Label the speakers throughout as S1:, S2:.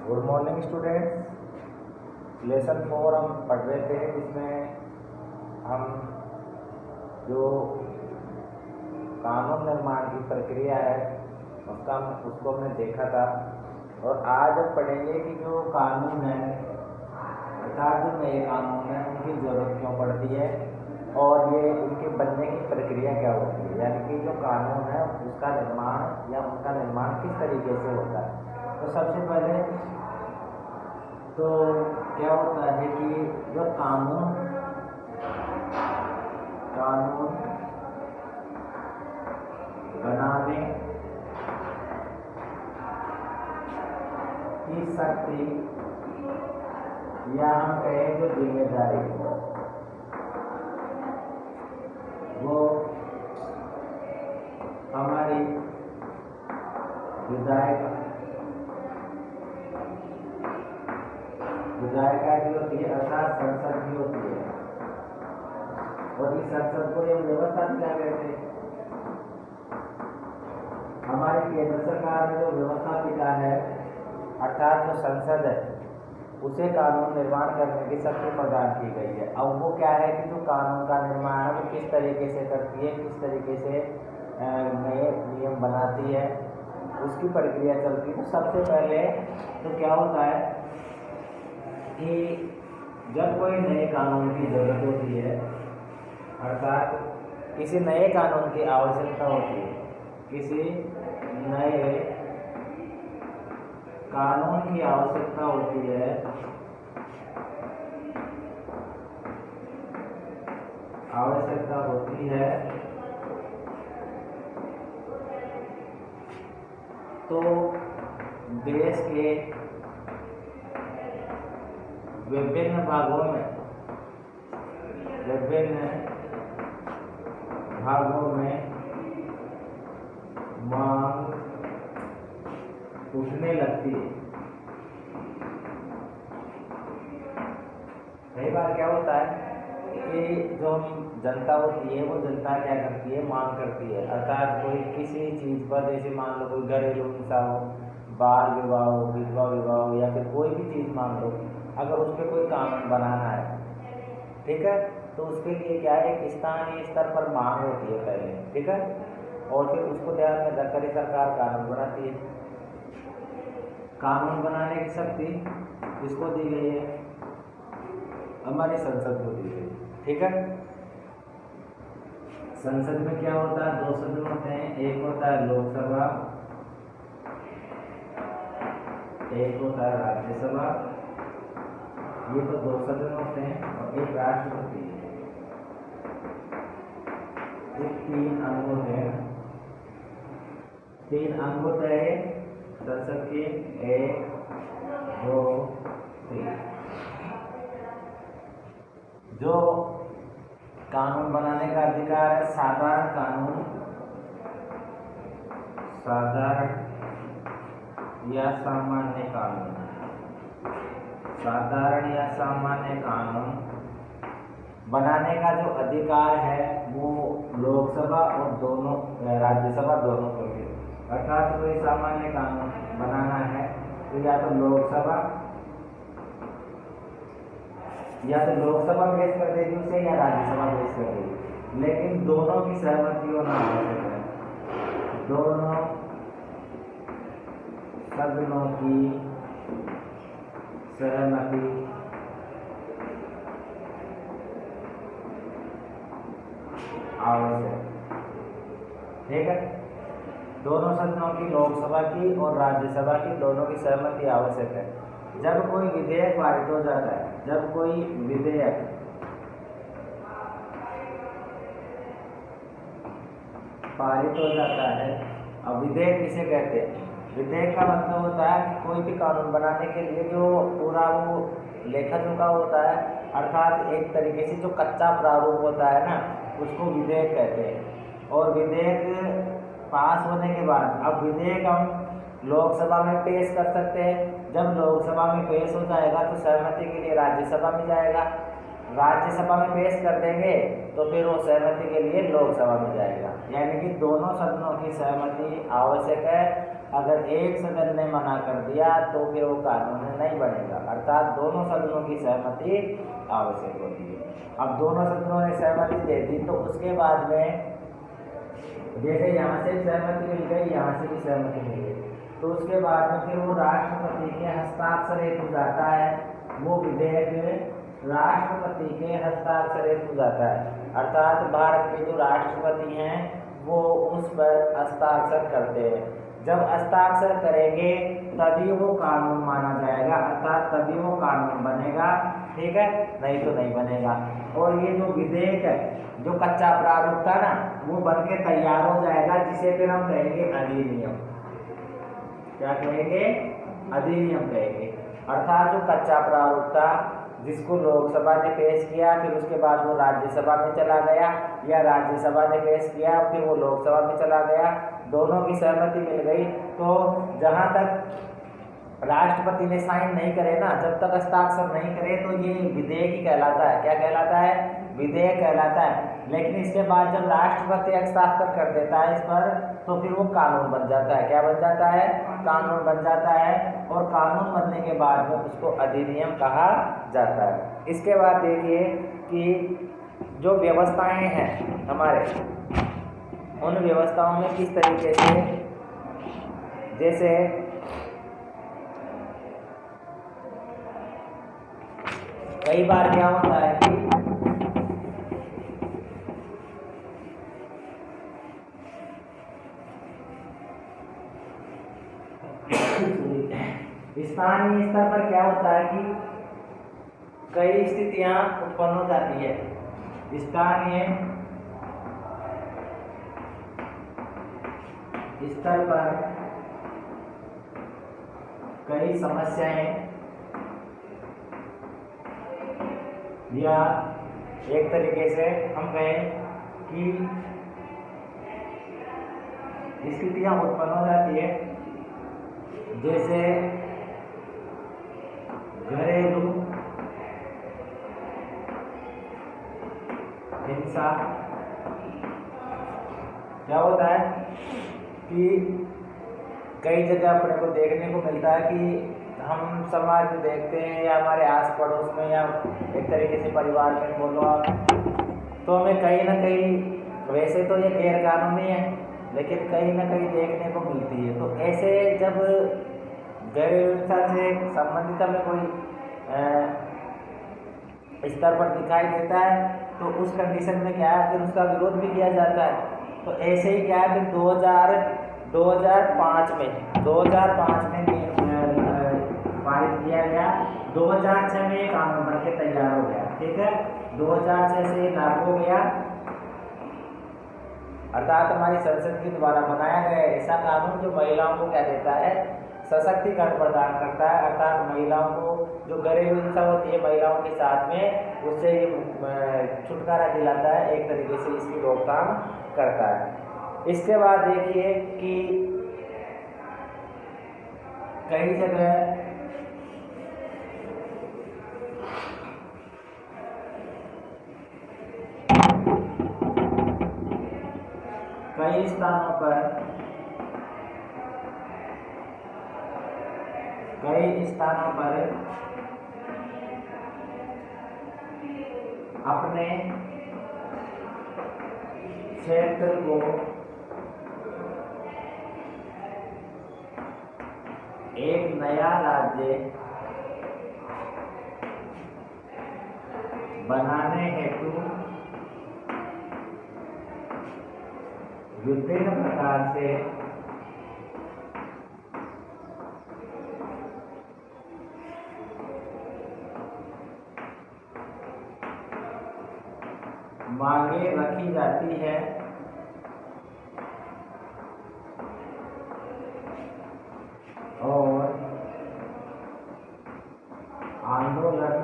S1: Good morning students. Lesson 4 हम पढ़ रहे थे, जिसमें हम जो कानून निर्माण की प्रक्रिया है उसको हमने देखा था। और आज हम पढ़ेंगे कि जो कानून है अर्थात जो नए कानून हैं उनकी ज़रूरत क्यों पड़ती है और ये उनके बनने की प्रक्रिया क्या होती है, यानी कि जो कानून है उसका निर्माण या उनका निर्माण किस तरीके से होता है। तो सबसे पहले तो क्या होता है कि जो कानून बनाने की शक्ति या हम कहें जो जिम्मेदारी वो हमारी विधायिका की होती है, अर्थात संसद की होती है। और इस संसद को ये व्यवस्था क्या कहते हैं, हमारी केंद्र सरकार ने जो व्यवस्थापिका है अर्थात जो संसद है उसे कानून निर्माण करने की शक्ति प्रदान की गई है। अब वो क्या है कि जो कानून का निर्माण है वो किस तरीके से करती है, किस तरीके से नए नियम बनाती है, उसकी प्रक्रिया चलती है। तो सबसे पहले तो क्या होता है कि जब कोई नए कानून की जरूरत होती है अर्थात किसी नए कानून की आवश्यकता होती है, किसी नए कानून की आवश्यकता होती है तो देश के विभिन्न भागों में मांग उठने लगती है। कई बार क्या होता है कि जो जनता होती है वो जनता क्या करती है, मांग करती है। अर्थात कोई किसी चीज़ पर, जैसे मान लो कोई घरेलू हिंसा हो, बाल विवाह हो, विधवा विवाह हो, या फिर कोई भी चीज़ मान लो, अगर उस पर कोई कानून बनाना है, ठीक है, तो उसके लिए क्या है, एक स्थानीय स्तर पर मांग होती है पहले, ठीक है, और फिर उसको ध्यान में रखकर सरकार कानून बनाती है। कानून बनाने की शक्ति किसको दी गई है, हमारी संसद को दी गई, ठीक है। संसद में क्या होता है, 2 सदन होते हैं, एक होता है लोकसभा, एक होता है राज्यसभा। ये तो 2 सदन होते हैं और एक राष्ट्रपति है। ये 3 अंग होते हैं, 3 अंग होते हैं संसद के, 1 2 3। जो कानून बनाने का अधिकार है, साधारण कानून, साधारण या सामान्य कानून, साधारण या सामान्य कानून बनाने का जो अधिकार है वो लोकसभा और दोनों राज्यसभा दोनों को है। अर्थात कोई सामान्य कानून बनाना है तो या तो लोकसभा पेश कर देगी उसे या राज्यसभा पेश कर देगी, लेकिन दोनों की सहमति होना आवश्यक है। दोनों सदनों की सहमति आवश्यक, ठीक है। दोनों सदनों की, लोकसभा की और राज्यसभा की, दोनों की सहमति आवश्यक है। जब कोई विधेयक पारित हो जाता है, जब कोई विधेयक पारित हो जाता है, अब विधेयक किसे कहते हैं, विधेयक का मतलब होता है कि कोई भी कानून बनाने के लिए जो पूरा वो लेखा जोखा होता है, अर्थात एक तरीके से जो कच्चा प्रारूप होता है ना, उसको विधेयक कहते हैं। और विधेयक पास होने के बाद अब विधेयक हम लोकसभा में पेश कर सकते हैं। जब लोकसभा में पेश हो जाएगा तो सहमति के लिए राज्यसभा में जाएगा, राज्यसभा में पेश कर देंगे तो फिर वो सहमति के लिए लोकसभा में जाएगा। यानी कि दोनों सदनों की सहमति आवश्यक है। अगर एक सदन ने मना कर दिया तो फिर वो कानून नहीं बनेगा, अर्थात दोनों सदनों की सहमति आवश्यक होती है। अब दोनों सदनों ने सहमति दे दी तो उसके बाद में जैसे यहाँ से सहमति मिल गई, यहाँ से भी सहमति मिल गई, तो उसके बाद में फिर वो राष्ट्रपति के हस्ताक्षर हेतु जाता है। वो विधेयक राष्ट्रपति के हस्ताक्षर हेतु जाता है, अर्थात भारत के जो राष्ट्रपति हैं वो उस पर हस्ताक्षर करते हैं। जब हस्ताक्षर करेंगे तभी वो कानून माना जाएगा, अर्थात तभी वो कानून बनेगा, ठीक है, नहीं तो नहीं बनेगा। और ये जो विधेयक है, जो कच्चा प्रारूप था ना, वो बन के तैयार हो जाएगा, जिसे फिर हम कहेंगे अधिनियम। क्या कहेंगे? अधिनियम कहेंगे। अर्थात जो कच्चा प्रारूप था जिसको लोकसभा ने पेश किया, फिर उसके बाद वो राज्यसभा में चला गया, या राज्यसभा ने पेश किया फिर वो लोकसभा में चला गया, दोनों की सहमति मिल गई, तो जहाँ तक राष्ट्रपति ने साइन नहीं करे ना, जब तक हस्ताक्षर नहीं करे तो ये विधेयक ही कहलाता है। क्या कहलाता है? विधेयक कहलाता है। लेकिन इसके बाद जब राष्ट्रपति हस्ताक्षर कर देता है इस पर, तो फिर वो कानून बन जाता है। क्या बन जाता है? कानून बन जाता है। और कानून बनने के बाद में उसको अधिनियम कहा जाता है। इसके बाद देखिए कि जो व्यवस्थाएं हैं हमारे, उन व्यवस्थाओं में किस तरीके से, जैसे कई बार क्या होता है कि स्थानीय स्तर पर क्या होता है कि कई स्थितियां उत्पन्न हो जाती है। स्थानीय स्तर पर कई समस्याएं, या एक तरीके से हम कहें कि स्थितियां उत्पन्न हो जाती है, जैसे घरेलू हिंसा। क्या होता है कि कई जगह अपने को देखने को मिलता है कि हम समाज में देखते हैं, या हमारे आस पड़ोस में, या एक तरीके से परिवार में बोलो आप, तो हमें कहीं ना कहीं, वैसे तो ये गैर कानूनी है लेकिन कहीं ना कहीं देखने को मिलती है। तो ऐसे जब घरेलू हिंसा से संबंधित हमें कोई स्तर पर दिखाई देता है, तो उस कंडीशन में क्या है, फिर उसका विरोध भी किया जाता है। तो ऐसे ही क्या है, फिर 2005 में पारित किया गया, 2006 में कानून बन के तैयार हो गया, ठीक है, 2006 से लागू हो गया। अर्थात हमारी संसद के द्वारा बनाया गया ऐसा कानून जो महिलाओं को क्या देता है, सशक्तिकरण प्रदान करता है। अर्थात महिलाओं को जो घरेलू हिंसा होती है महिलाओं के साथ में, उससे ये छुटकारा दिलाता है, एक तरीके से इसकी रोकथाम करता है। इसके बाद देखिए कि कई जगह कई स्थानों पर अपने क्षेत्र को एक नया राज्य बनाने हेतु विभिन्न प्रकार से मांगे रखी जाती है और आंदोलन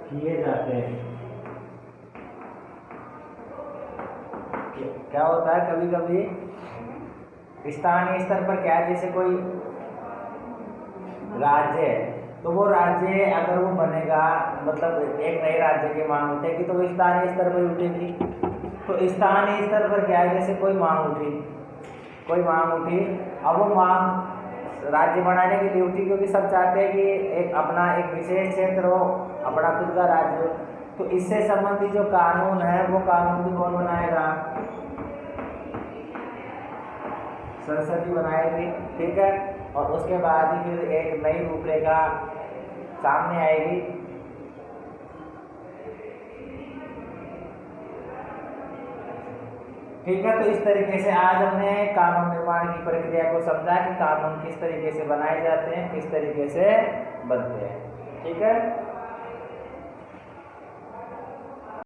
S1: किए जाते हैं। क्या होता है, कभी कभी स्थानीय स्तर पर क्या है, जैसे कोई राज्य है तो वो राज्य अगर वो बनेगा, मतलब एक नए राज्य की मांग उठेगी तो वो स्थानीय स्तर पर उठेगी। तो स्थानीय स्तर पर क्या है, जैसे कोई मांग उठी, अब वो मांग राज्य बनाने के लिए उठी, क्योंकि सब चाहते हैं कि एक अपना एक विशेष क्षेत्र हो, अपना खुद का राज्य हो। तो इससे संबंधित जो कानून है वो कानून भी कौन बनाएगा, संसद ही बनाएगी, ठीक है। और उसके बाद ही फिर एक नई रूपरेखा सामने आएगी। ठीक है, तो इस तरीके से आज हमने कानून निर्माण की प्रक्रिया को समझा कि कानून किस तरीके से बनाए जाते हैं, किस तरीके से बनते हैं। ठीक है।